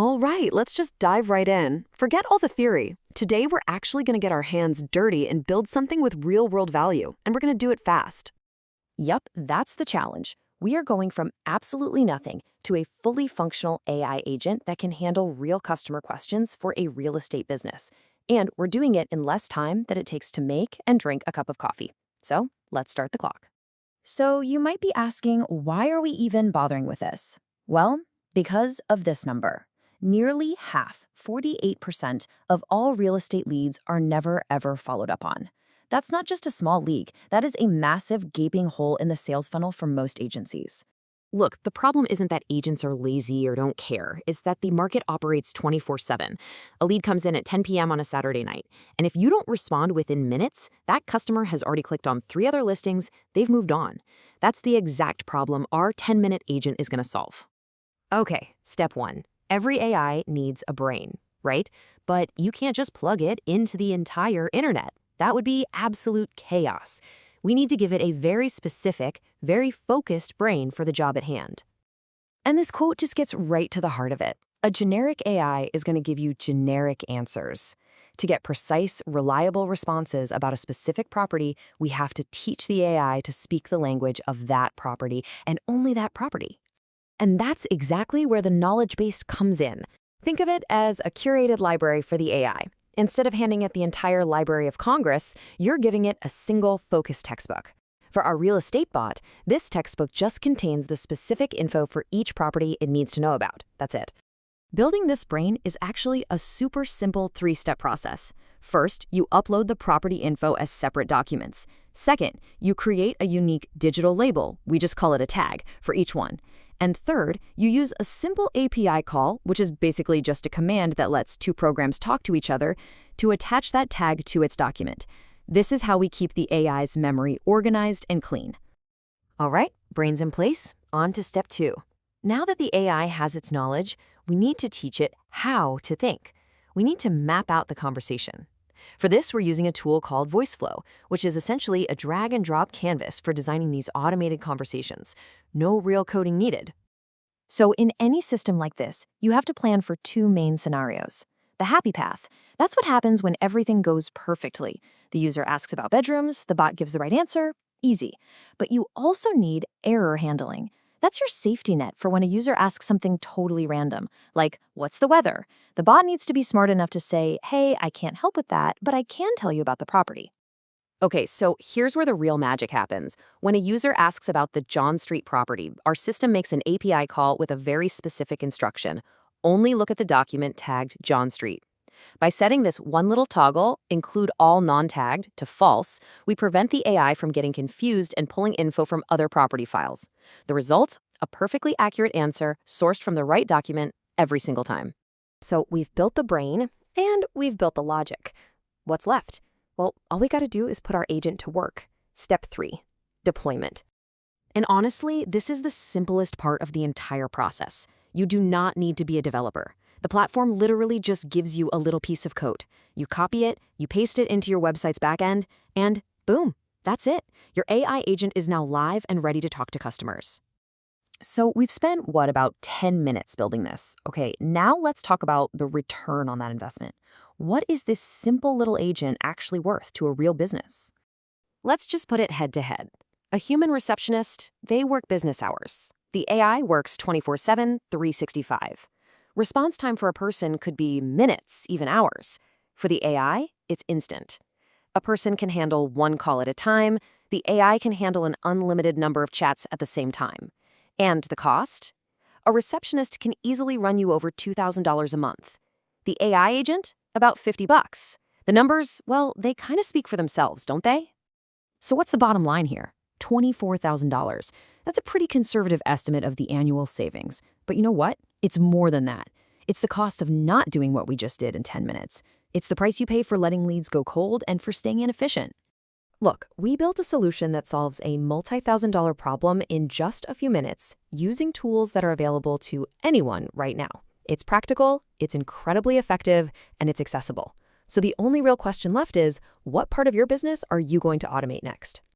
All right, let's just dive right in. Forget all the theory. Today, we're actually going to get our hands dirty and build something with real world value, and we're going to do it fast. Yup, that's the challenge. We are going from absolutely nothing to a fully functional AI agent that can handle real customer questions for a real estate business. And we're doing it in less time than it takes to make and drink a cup of coffee. So let's start the clock. So you might be asking, why are we even bothering with this? Well, because of this number. Nearly half, 48%, of all real estate leads are never ever followed up on. That's not just a small leak, that is a massive gaping hole in the sales funnel for most agencies. Look, the problem isn't that agents are lazy or don't care. It's that the market operates 24/7. A lead comes in at 10 p.m. on a Saturday night, and if you don't respond within minutes, that customer has already clicked on 3 other listings, they've moved on. That's the exact problem our 10-minute agent is going to solve. Okay, step 1. Every AI needs a brain, right? But you can't just plug it into the entire internet. That would be absolute chaos. We need to give it a very specific, very focused brain for the job at hand. And this quote just gets right to the heart of it. A generic AI is going to give you generic answers. To get precise, reliable responses about a specific property, we have to teach the AI to speak the language of that property and only that property. And that's exactly where the knowledge base comes in. Think of it as a curated library for the AI. Instead of handing it the entire Library of Congress, you're giving it a single focused textbook. For our real estate bot, this textbook just contains the specific info for each property it needs to know about. That's it. Building this brain is actually a super simple 3-step process. First, you upload the property info as separate documents. Second, you create a unique digital label, we just call it a tag, for each one. And third, you use a simple API call, which is basically just a command that lets 2 programs talk to each other, to attach that tag to its document. This is how we keep the AI's memory organized and clean. All right, brains in place, on to step 2. Now that the AI has its knowledge, we need to teach it how to think. We need to map out the conversation. For this, we're using a tool called VoiceFlow, which is essentially a drag-and-drop canvas for designing these automated conversations. No real coding needed. So in any system like this, you have to plan for 2 main scenarios. The happy path. That's what happens when everything goes perfectly. The user asks about bedrooms, the bot gives the right answer. Easy. But you also need error handling. That's your safety net for when a user asks something totally random, like, what's the weather? The bot needs to be smart enough to say, hey, I can't help with that, but I can tell you about the property. Okay, so here's where the real magic happens. When a user asks about the John Street property, our system makes an API call with a very specific instruction. Only look at the document tagged John Street. By setting this one little toggle, include all non-tagged, to false, we prevent the AI from getting confused and pulling info from other property files. The result? A perfectly accurate answer sourced from the right document every single time. So we've built the brain, and we've built the logic. What's left? Well, all we got to do is put our agent to work. Step 3, deployment. And honestly, this is the simplest part of the entire process. You do not need to be a developer. The platform literally just gives you a little piece of code. You copy it, you paste it into your website's backend, and boom, that's it. Your AI agent is now live and ready to talk to customers. So we've spent, about 10 minutes building this. Okay, now let's talk about the return on that investment. What is this simple little agent actually worth to a real business? Let's just put it head to head. A human receptionist, they work business hours. The AI works 24/7, 365. Response time for a person could be minutes, even hours. For the AI, it's instant. A person can handle 1 call at a time. The AI can handle an unlimited number of chats at the same time. And the cost? A receptionist can easily run you over $2,000 a month. The AI agent? About $50. The numbers, well, they kind of speak for themselves, don't they? So what's the bottom line here? $24,000. That's a pretty conservative estimate of the annual savings. But you know what? It's more than that. It's the cost of not doing what we just did in 10 minutes. It's the price you pay for letting leads go cold and for staying inefficient. Look, we built a solution that solves a multi-thousand-dollar problem in just a few minutes using tools that are available to anyone right now. It's practical, it's incredibly effective, and it's accessible. So the only real question left is, what part of your business are you going to automate next?